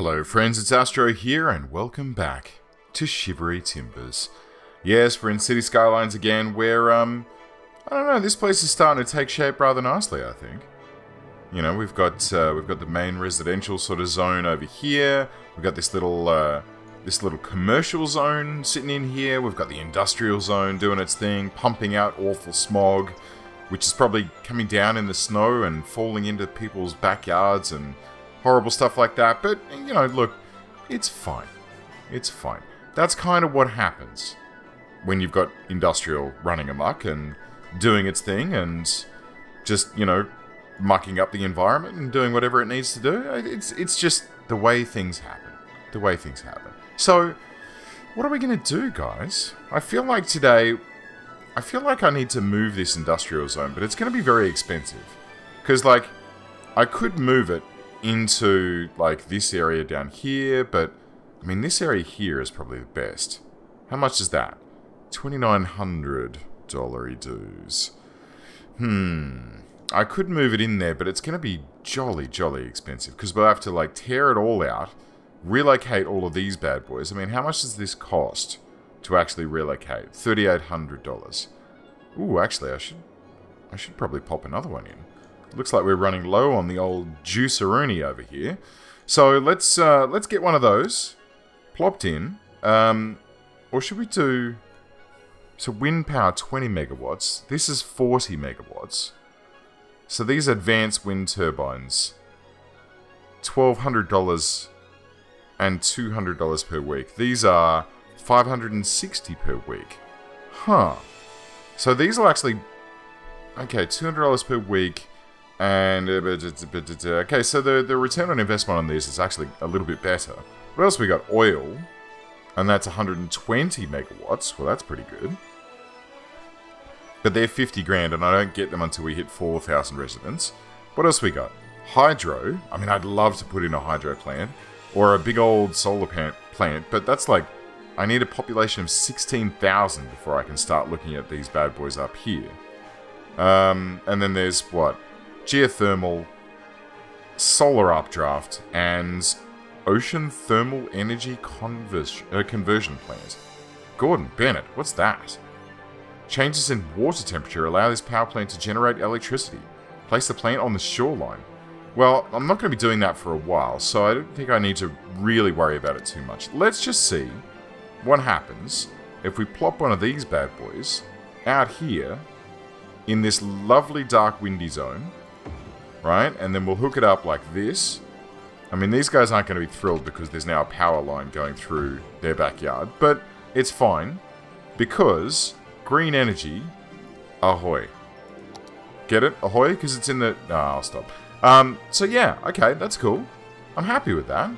Hello friends, it's Astro here and welcome back to Shivery Timbers. Yes, we're in City Skylines again where, I don't know, this place is starting to take shape rather nicely, I think. You know, we've got the main residential sort of zone over here. We've got this little commercial zone sitting in here. We've got the industrial zone doing its thing, pumping out awful smog, which is probably coming down in the snow and falling into people's backyards and horrible stuff like that. But, you know, look, it's fine. It's fine. That's kind of what happens when you've got industrial running amok and doing its thing and just, you know, mucking up the environment and doing whatever it needs to do. It's just the way things happen. The way things happen. So, what are we going to do, guys? I feel like today, I need to move this industrial zone, but it's going to be very expensive. Because, like, I could move it into, like, this area down here, but, I mean, this area here is probably the best. How much is that? $2,900 dues. I could move it in there, but it's going to be jolly expensive, because we'll have to, like, tear it all out, relocate all of these bad boys. I mean, how much does this cost to actually relocate? $3,800. Ooh, actually, I should probably pop another one in. Looks like we're running low on the old juiceroonie over here. So let's get one of those plopped in. Or should we do... So wind power 20 megawatts. This is 40 megawatts. So these advanced wind turbines, $1,200 and $200 per week. These are $560 per week. Huh. So these will actually... Okay, $200 per week. And, okay, so the return on investment on this is actually a little bit better. What else we got? Oil. And that's 120 megawatts. Well, that's pretty good. But they're 50 grand, and I don't get them until we hit 4,000 residents. What else we got? Hydro. I mean, I'd love to put in a hydro plant. Or a big old solar plant. But that's like... I need a population of 16,000 before I can start looking at these bad boys up here. And then there's, what? Geothermal, solar updraft, and ocean thermal energy conversion plant. Gordon Bennett, what's that? Changes in water temperature allow this power plant to generate electricity. Place the plant on the shoreline. Well, I'm not going to be doing that for a while, so I don't think I need to really worry about it too much. Let's just see what happens if we plop one of these bad boys out here in this lovely dark windy zone. Right? And then we'll hook it up like this. I mean, these guys aren't going to be thrilled because there's now a power line going through their backyard. But it's fine. Because green energy, ahoy. Get it? Ahoy? Because it's in the... No, I'll stop. So yeah, okay, that's cool. I'm happy with that.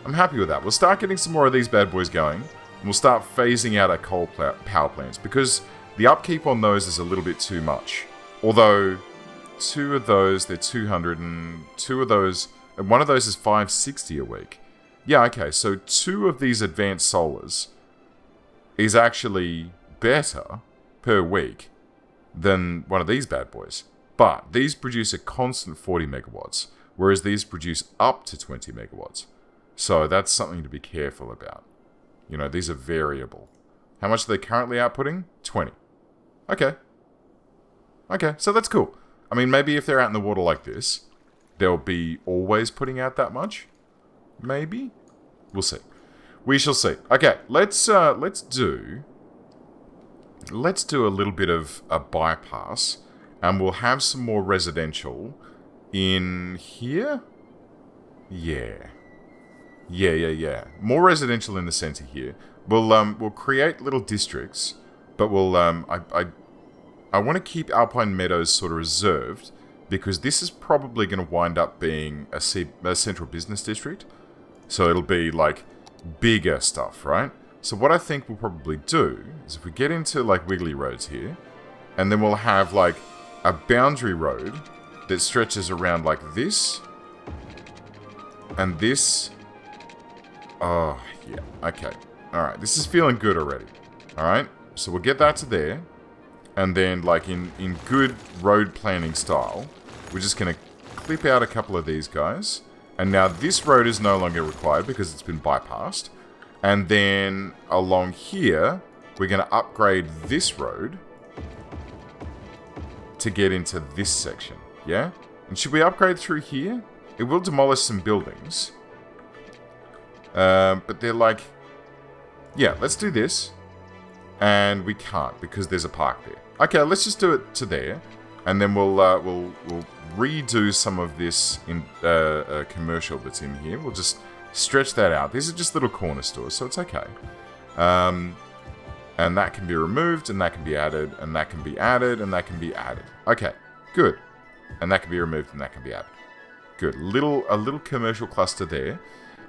I'm happy with that. We'll start getting some more of these bad boys going. And we'll start phasing out our coal power plants. Because the upkeep on those is a little bit too much. Although... two of those, they're 200, and two of those, and one of those is 560 a week. Yeah, okay, so two of these advanced solars is actually better per week than one of these bad boys. But these produce a constant 40 megawatts, whereas these produce up to 20 megawatts. So that's something to be careful about. You know, these are variable. How much are they currently outputting? 20. Okay. Okay, so that's cool. I mean, maybe if they're out in the water like this, they'll be always putting out that much. Maybe? We'll see. We shall see. Okay, let's do a little bit of a bypass, and we'll have some more residential in here. Yeah. More residential in the center here. We'll create little districts, but we'll I want to keep Alpine Meadows sort of reserved, because this is probably going to wind up being a central business district. So it'll be, like, bigger stuff, right? So what I think we'll probably do is if we get into, like, wiggly roads here, and then we'll have, like, a boundary road that stretches around like this, and this. Oh, yeah, okay. Alright, this is feeling good already. Alright, so we'll get that to there. And then, like, in good road planning style, we're just going to clip out a couple of these guys. And now this road is no longer required because it's been bypassed. And then along here, we're going to upgrade this road to get into this section. Yeah? And should we upgrade through here? It will demolish some buildings. But they're like... Yeah, let's do this. And we can't because there's a park there. Okay, let's just do it to there. And then we'll redo some of this in commercial that's in here. We'll just stretch that out. These are just little corner stores, so it's okay. And that can be removed, and that can be added, and that can be added, and that can be added. Okay, good. And that can be removed, and that can be added. Good. A little commercial cluster there.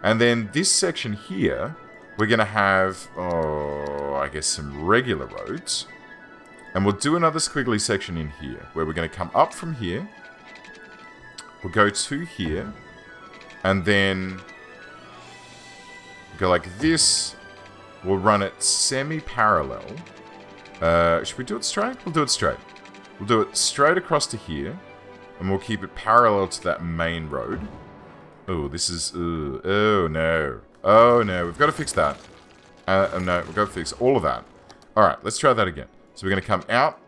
And then this section here, we're going to have, I guess some regular roads. And we'll do another squiggly section in here, where we're going to come up from here. We'll go to here. And then go like this. We'll run it semi-parallel. Should we do it straight? We'll do it straight. We'll do it straight across to here. And we'll keep it parallel to that main road. Oh, this is... oh, no. Oh, no. We've got to fix that. No, we've got to fix all of that. Alright, let's try that again. So we're going to come out.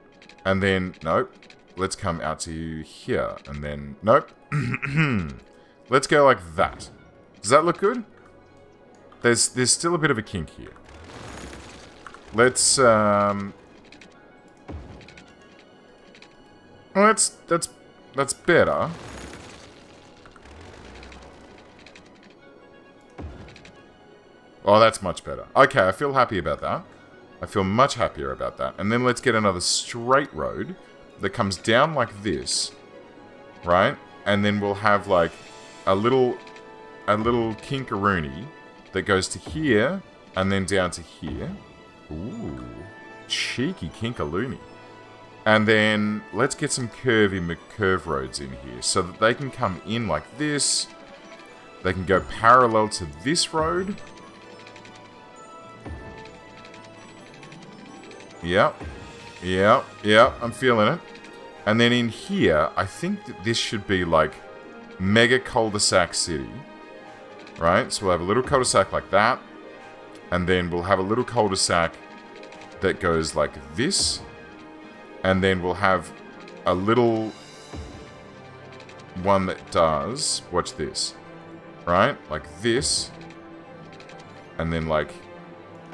And then... Nope. Let's come out to here. And then... Nope. Let's go like that. Does that look good? There's still a bit of a kink here. Let's, well, that's better. Oh, that's much better. Okay, I feel happy about that. I feel much happier about that. And then let's get another straight road that comes down like this, right? And then we'll have like a little kinkaroony that goes to here and then down to here. Ooh, cheeky kinkaloony. And then let's get some curve roads in here so that they can come in like this. They can go parallel to this road. Yep. Yep. Yep. I'm feeling it. And then in here, I think that this should be like mega cul-de-sac city. Right? So we'll have a little cul-de-sac like that. And then we'll have a little cul-de-sac that goes like this. And then we'll have a little one that does... Watch this. Right? Like this. And then like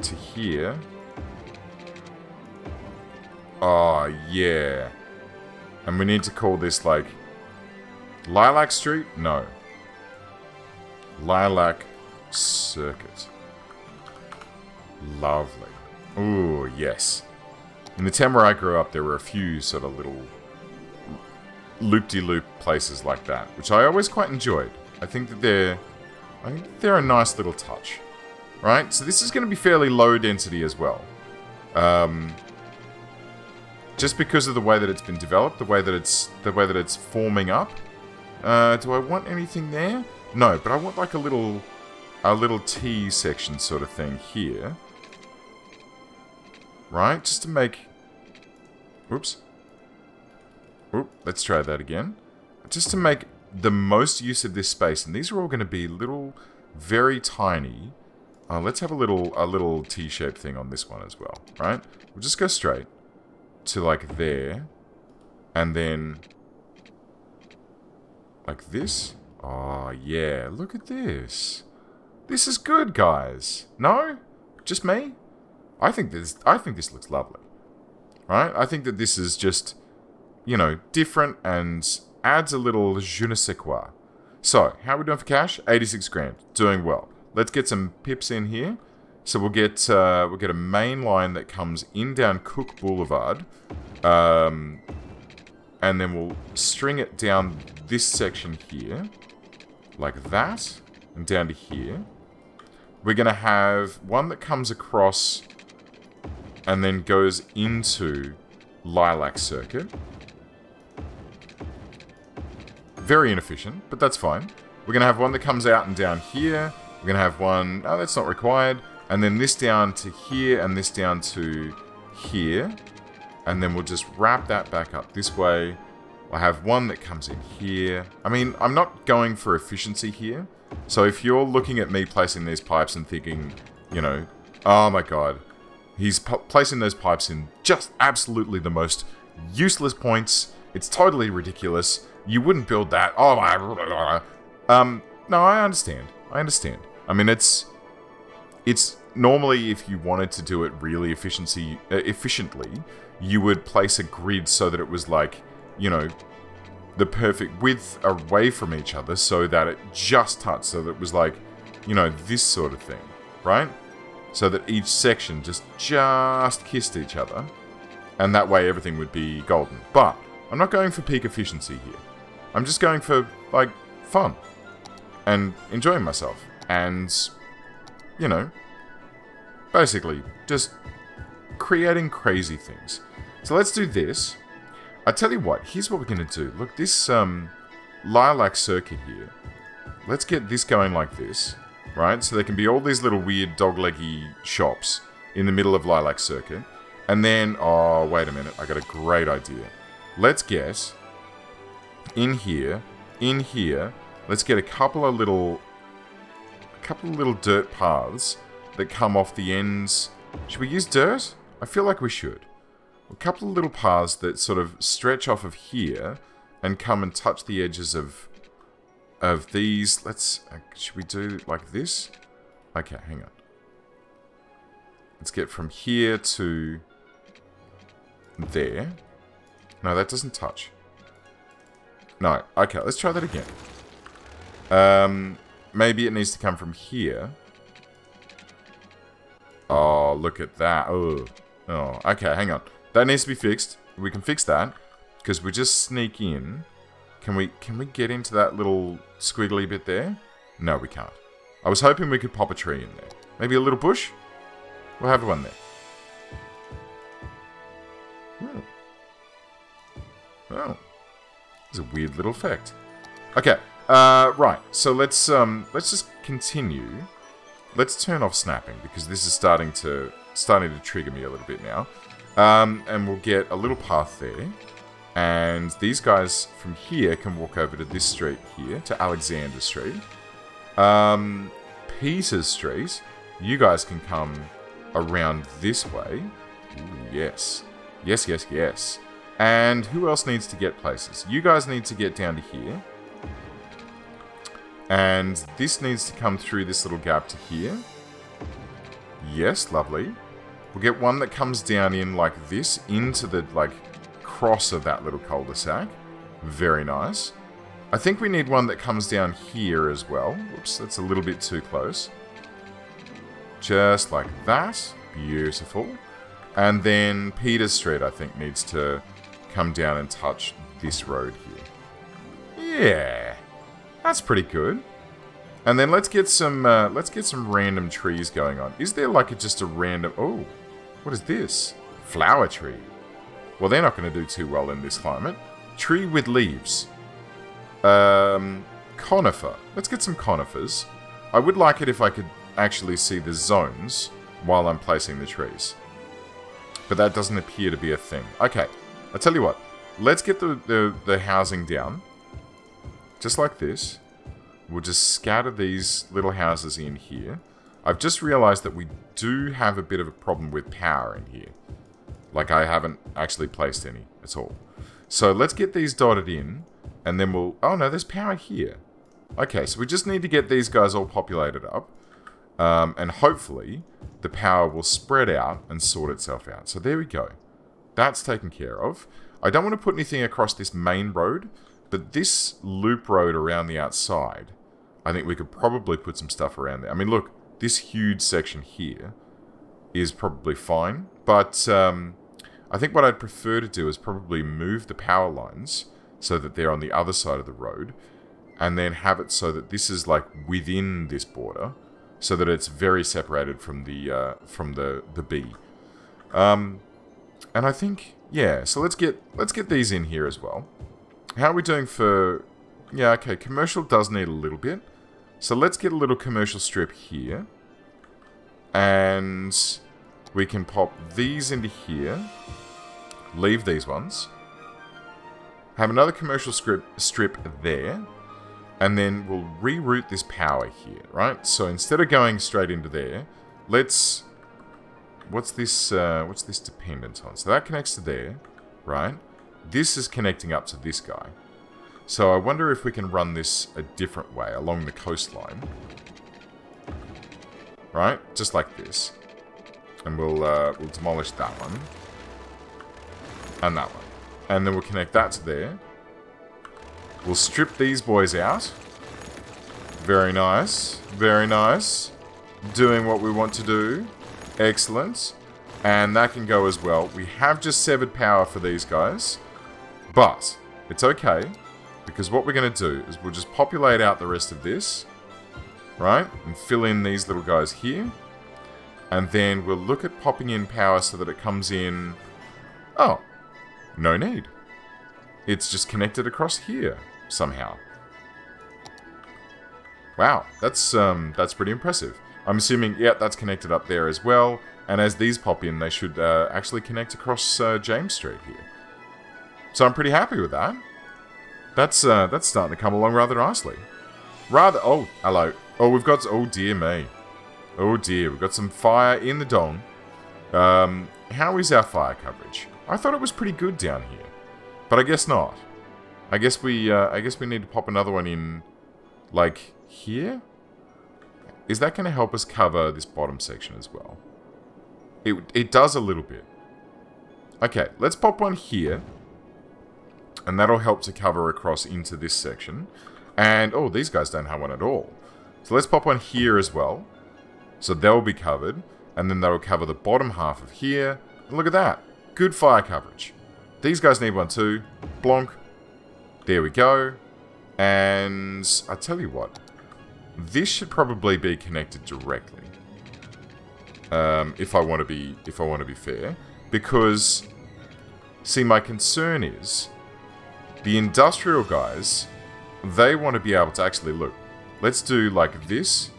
to here. Oh, yeah. And we need to call this like Lilac Street? No. Lilac Circuit. Lovely. Ooh, yes. In the town where I grew up, there were a few sort of little loop-de-loop places like that, which I always quite enjoyed. I think that they're a nice little touch. Right? So this is going to be fairly low density as well. Just because of the way that it's been developed, the way that it's forming up. Do I want anything there? No, but I want like a little T section sort of thing here. Right? Just to make... Oops. Oop, let's try that again. Just to make the most use of this space. And these are all going to be little, very tiny. Let's have a little T-shaped thing on this one as well. Right? We'll just go straight to like there. And then... like this. Oh, yeah. Look at this. This is good, guys. No? Just me? I think this looks lovely. Right? I think that this is just, you know, different and adds a little je ne sais quoi. So, how are we doing for cash? 86 grand. Doing well. Let's get some pips in here. So we'll get a main line that comes in down Cook Boulevard. And then we'll string it down this section here. Like that. And down to here. We're going to have one that comes across and then goes into Lilac Circuit. Very inefficient, but that's fine. We're going to have one that comes out and down here. We're going to have one... oh, that's not required. And then this down to here and this down to here. And then we'll just wrap that back up this way. I have one that comes in here. I mean, I'm not going for efficiency here. So if you're looking at me placing these pipes and thinking, you know, oh my god, he's placing those pipes in just absolutely the most useless points. It's totally ridiculous. You wouldn't build that. Oh my... no, I understand. I understand. I mean, it's normally if you wanted to do it really efficiently, you would place a grid so that it was like, you know, the perfect width away from each other so that it just touched, so that it was like, you know, this sort of thing, right? So that each section just kissed each other, and that way everything would be golden. But I'm not going for peak efficiency here. I'm just going for, like, fun and enjoying myself and, you know, basically just creating crazy things. So let's do this. I tell you what, here's what we're going to do. Look, this lilac circuit here, let's get this going like this, right? So there can be all these little weird dog-leggy shops in the middle of lilac circuit. And then, oh, wait a minute, I got a great idea. Let's get in here, let's get a couple of little dirt paths that come off the ends. Should we use dirt? I feel like we should. A couple of little paths that sort of stretch off of here and come and touch the edges of these. Let's, should we do like this? Okay, hang on. Let's get from here to there. No, that doesn't touch. No, okay, let's try that again. Maybe it needs to come from here. Oh, look at that. Oh, okay, hang on. That needs to be fixed. We can fix that because we just sneak in. Can we get into that little squiggly bit there? No, we can't. I was hoping we could pop a tree in there. Maybe a little bush? We'll have one there. Oh. It's a weird little effect. Okay. Right. So let's just continue. Let's turn off snapping because this is starting to trigger me a little bit now. And we'll get a little path there. And these guys from here can walk over to this street here, to Alexander Street. Peter's Street, you guys can come around this way. Ooh, yes. Yes, yes, yes. And who else needs to get places? You guys need to get down to here. And this needs to come through this little gap to here. Yes, lovely. We'll get one that comes down in like this, into the, like, cross of that little cul-de-sac. Very nice. I think we need one that comes down here as well. Whoops, that's a little bit too close. Just like that. Beautiful. And then Peter's Street, I think, needs to come down and touch this road here. Yeah. That's pretty good. And then let's get some random trees going on. Is there like just a random... Oh, what is this? Flower tree. Well, they're not going to do too well in this climate. Tree with leaves. Conifer. Let's get some conifers. I would like it if I could actually see the zones while I'm placing the trees. But that doesn't appear to be a thing. Okay, I'll tell you what. Let's get the housing down. Just like this. We'll just scatter these little houses in here. I've just realized that we do have a bit of a problem with power in here. Like, I haven't actually placed any at all. So let's get these dotted in, and then we'll... Oh no, there's power here. Okay, so we just need to get these guys all populated up. And hopefully, the power will spread out and sort itself out. So there we go. That's taken care of. I don't want to put anything across this main road, but this loop road around the outside, I think we could probably put some stuff around there. I mean, look, this huge section here is probably fine, but I think what I'd prefer to do is probably move the power lines so that they're on the other side of the road, and then have it so that this is like within this border, so that it's very separated from the bee. And I think, yeah, so let's get these in here as well. How are we doing for... Yeah, okay, commercial does need a little bit. So let's get a little commercial strip here. And we can pop these into here. Leave these ones. have another commercial strip there, and then we'll reroute this power here, right? So instead of going straight into there, let's... What's this dependent on? So that connects to there, right? This is connecting up to this guy. So I wonder if we can run this a different way along the coastline. Right? Just like this. And we'll demolish that one. And that one. And then we'll connect that to there. We'll strip these boys out. Very nice. Very nice. Doing what we want to do. Excellent. And that can go as well. We have just severed power for these guys. But it's okay. Because what we're going to do is we'll just populate out the rest of this. Right? And fill in these little guys here. And then we'll look at popping in power so that it comes in... Oh. No need. It's just connected across here. Somehow. Wow. That's pretty impressive. I'm assuming, yeah, that's connected up there as well. And as these pop in, they should actually connect across James Street here. So I'm pretty happy with that. That's starting to come along rather nicely. Oh, hello. Oh, we've got... Oh, dear me. Oh, dear. We've got some fire in the dong. How is our fire coverage? I thought it was pretty good down here. But I guess not. I guess we need to pop another one in, like, here? Is that going to help us cover this bottom section as well? It does a little bit. Okay, let's pop one here. And that'll help to cover across into this section. And, oh, these guys don't have one at all. So let's pop one here as well. So they'll be covered. And then that'll cover the bottom half of here. And look at that. Good fire coverage. These guys need one too. Blonk. There we go. And I tell you what. This should probably be connected directly. If I want to be fair. Because, see, my concern is the industrial guys, they want to be able to actually look. Let's do like this.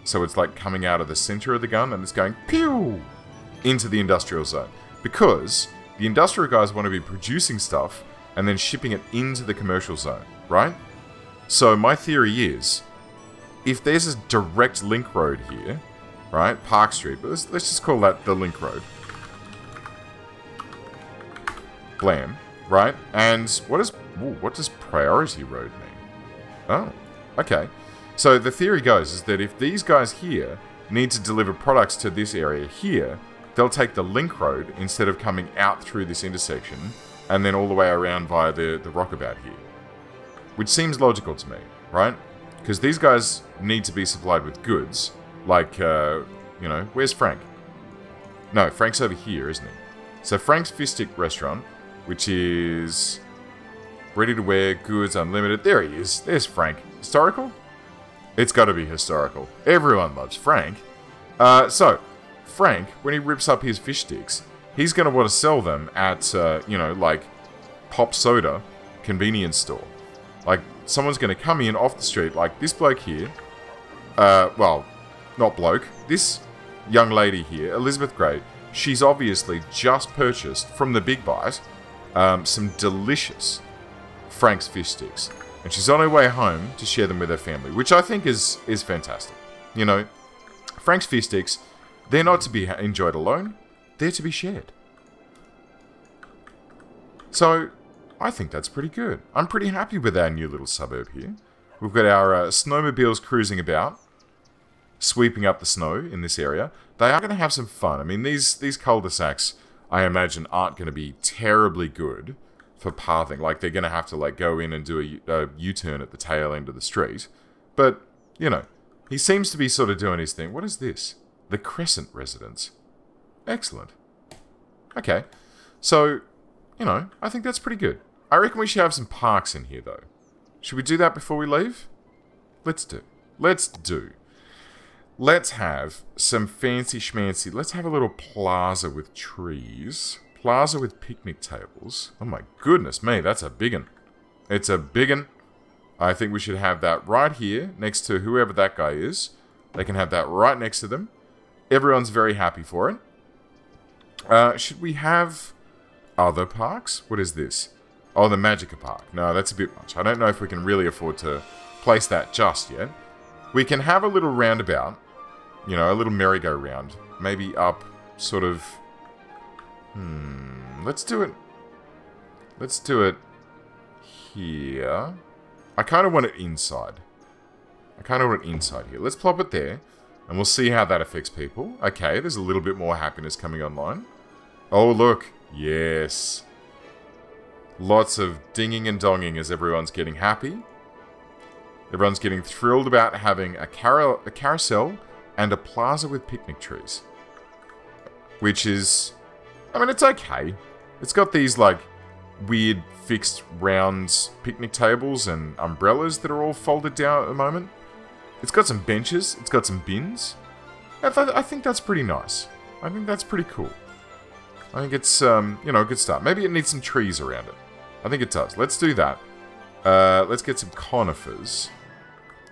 So it's like coming out of the center of the gun and it's going pew into the industrial zone. Because the industrial guys want to be producing stuff and then shipping it into the commercial zone, right? So my theory is, if there's a direct link road here, right, Park Street, but let's just call that the link road. Blam, right? And what does priority road mean? Oh, okay. So the theory goes is that if these guys here need to deliver products to this area here, they'll take the link road instead of coming out through this intersection and then all the way around via the rockabout here. Which seems logical to me, right? Because these guys need to be supplied with goods, like, you know, where's Frank? No, Frank's over here, isn't he? So Frank's Fistic Restaurant, which is ready-to-wear, goods, unlimited. There he is. There's Frank. Historical? It's got to be historical. Everyone loves Frank. So, Frank, when he rips up his fish sticks, he's going to want to sell them at, you know, like, Pop Soda convenience store. Like, someone's going to come in off the street, like this bloke here. Well, not bloke. This young lady here, Elizabeth Gray, she's obviously just purchased from the Big Bite some delicious Frank's fish sticks. And she's on her way home to share them with her family, which I think is fantastic. You know, Frank's fish sticks, they're not to be enjoyed alone. They're to be shared. So, I think that's pretty good. I'm pretty happy with our new little suburb here. We've got our snowmobiles cruising about, sweeping up the snow in this area. They are going to have some fun. I mean, these cul-de-sacs, I imagine, aren't going to be terribly good for pathing. Like, they're going to have to, like, go in and do a U-turn at the tail end of the street. But, you know, he seems to be sort of doing his thing. What is this? The Crescent Residence. Excellent. Okay. So, you know, I think that's pretty good. I reckon we should have some parks in here, though. Should we do that before we leave? Let's do. Let's have some fancy schmancy. Let's have a little plaza with trees. Plaza with picnic tables. Oh my goodness me, that's a big one. It's a big one. I think we should have that right here next to whoever that guy is. They can have that right next to them. Everyone's very happy for it. Should we have other parks? What is this? Oh, the Magica Park. No, that's a bit much. I don't know if we can really afford to place that just yet. We can have a little roundabout. You know, a little merry-go-round. Maybe up sort of... Let's do it. Let's do it here. I kind of want it inside. I kind of want it inside here. Let's plop it there. And we'll see how that affects people. Okay, there's a little bit more happiness coming online. Oh, look. Yes. Lots of dinging and donging as everyone's getting happy. Everyone's getting thrilled about having a carousel and a plaza with picnic trees. Which is... I mean, it's okay. It's got these, like, weird fixed round picnic tables and umbrellas that are all folded down at the moment. It's got some benches. It's got some bins. I think that's pretty nice. I think that's pretty cool. I think it's, you know, a good start. Maybe it needs some trees around it. I think it does. Let's do that. Let's get some conifers.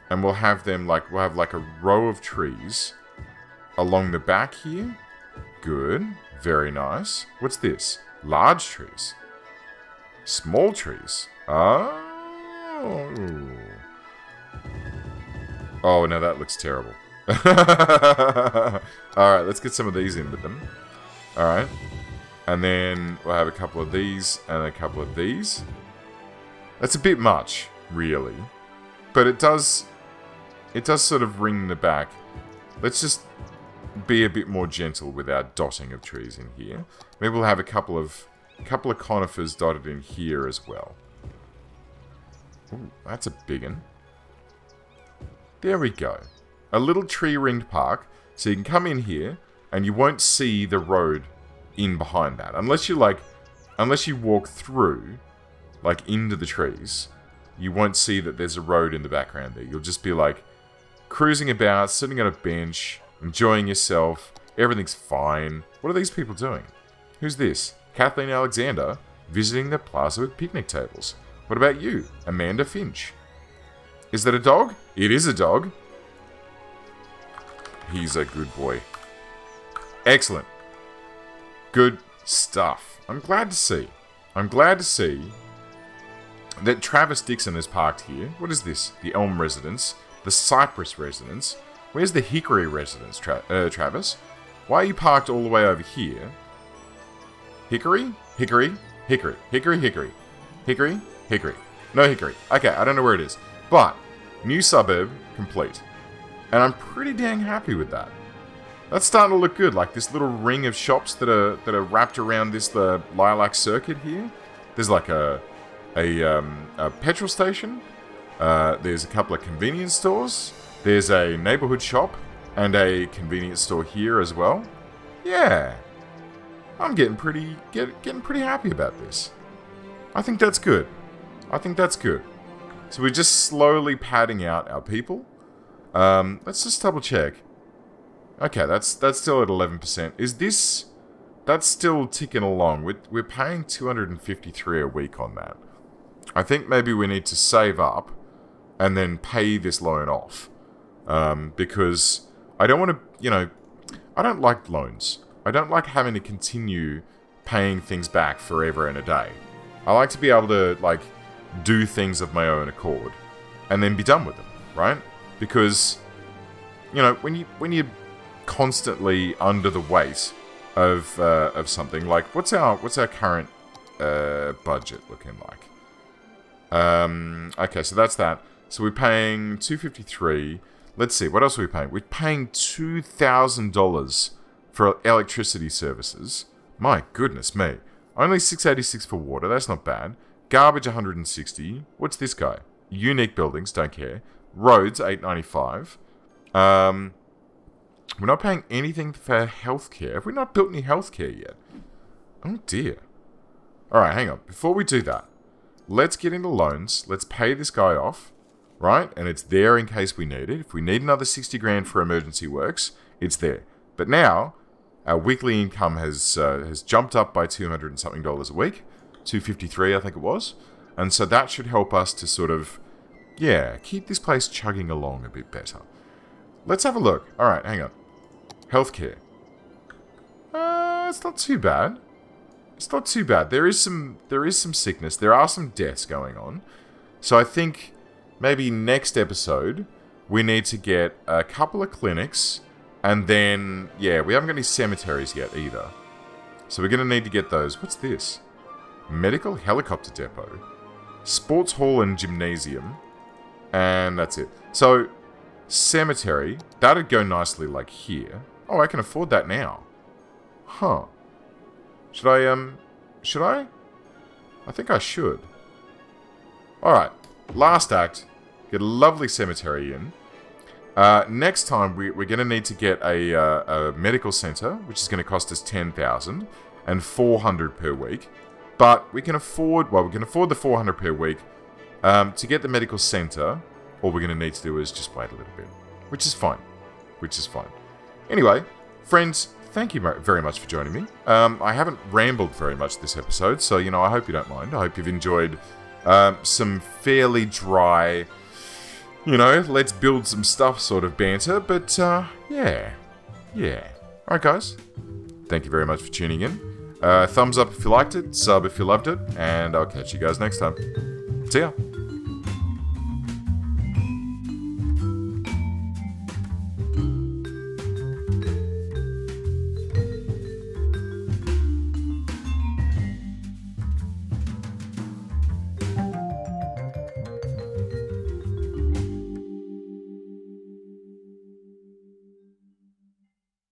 And we'll have them, like, we'll have, like, a row of trees along the back here. Good. Very nice. What's this? Large trees. Small trees. Oh. Oh, no, that looks terrible. Alright, let's get some of these in with them. Alright. And then we'll have a couple of these and a couple of these. That's a bit much, really. But it does sort of ring the back. Let's just be a bit more gentle with our dotting of trees in here. Maybe we'll have a couple of conifers dotted in here as well. Ooh, that's a big one. There we go. A little tree-ringed park, so you can come in here and you won't see the road in behind that. Unless you walk through, like, into the trees, you won't see that there's a road in the background there. You'll just be, like, cruising about, sitting on a bench, enjoying yourself. Everything's fine. What are these people doing? Who's this? Kathleen Alexander, visiting the plaza with picnic tables. What about you? Amanda Finch. Is that a dog? It is a dog. He's a good boy. Excellent. Good stuff. I'm glad to see. I'm glad to see that Travis Dixon is parked here. What is this? The Elm Residence. The Cypress Residence. Where's the Hickory Residence, Travis? Why are you parked all the way over here? Hickory? Hickory? Hickory. Hickory, Hickory. Hickory? Hickory. No Hickory. Okay, I don't know where it is. But, new suburb complete. And I'm pretty dang happy with that. That's starting to look good, like this little ring of shops that are wrapped around this lilac circuit here. There's like a petrol station. There's a couple of convenience stores. There's a neighborhood shop and a convenience store here as well. Yeah, I'm getting pretty happy about this. I think that's good. I think that's good. So we're just slowly padding out our people. Let's just double check. Okay, that's still at 11%. Is this... That's still ticking along. We're paying $253 a week on that. I think maybe we need to save up and then pay this loan off. Because I don't want to, you know... I don't like loans. I don't like having to continue paying things back forever and a day. I like to be able to, like, do things of my own accord and then be done with them, right? Because, you know, when you're constantly under the weight of something, like what's our current budget looking like? Okay, so that's that. So we're paying $253. Let's see, what else are we paying? We're paying $2,000 for electricity services. My goodness me. Only $686 for water. That's not bad. Garbage $160. What's this guy? Unique buildings. Don't care. Roads $895. We're not paying anything for healthcare. Have we not built any healthcare yet? Oh dear. Alright, hang on. Before we do that, let's get into loans. Let's pay this guy off. Right? And it's there in case we need it. If we need another 60 grand for emergency works, it's there. But now, our weekly income has jumped up by $200 and something a week. $253, I think it was. And so that should help us to sort of, yeah, keep this place chugging along a bit better. Let's have a look. Alright, hang on. Healthcare. It's not too bad. It's not too bad. There is some sickness. There are some deaths going on. So I think maybe next episode we need to get a couple of clinics, and then yeah, we haven't got any cemeteries yet either. So we're going to need to get those. What's this? Medical helicopter depot, sports hall and gymnasium, and that's it. So cemetery, that'd go nicely like here. Oh, I can afford that now. Huh. Should I? I think I should. Alright, last act. Get a lovely cemetery in. Next time, we're going to need to get a medical center, which is going to cost us 10,000 and 400 per week. But we can afford, well, we can afford the 400 per week. To get the medical center, all we're going to need to do is just wait a little bit. Which is fine. Which is fine. Anyway, friends, thank you very much for joining me. I haven't rambled very much this episode, so, you know, I hope you don't mind. I hope you've enjoyed some fairly dry, you know, let's build some stuff sort of banter, but, yeah. Alright, guys. Thank you very much for tuning in. Thumbs up if you liked it, sub if you loved it, and I'll catch you guys next time. See ya.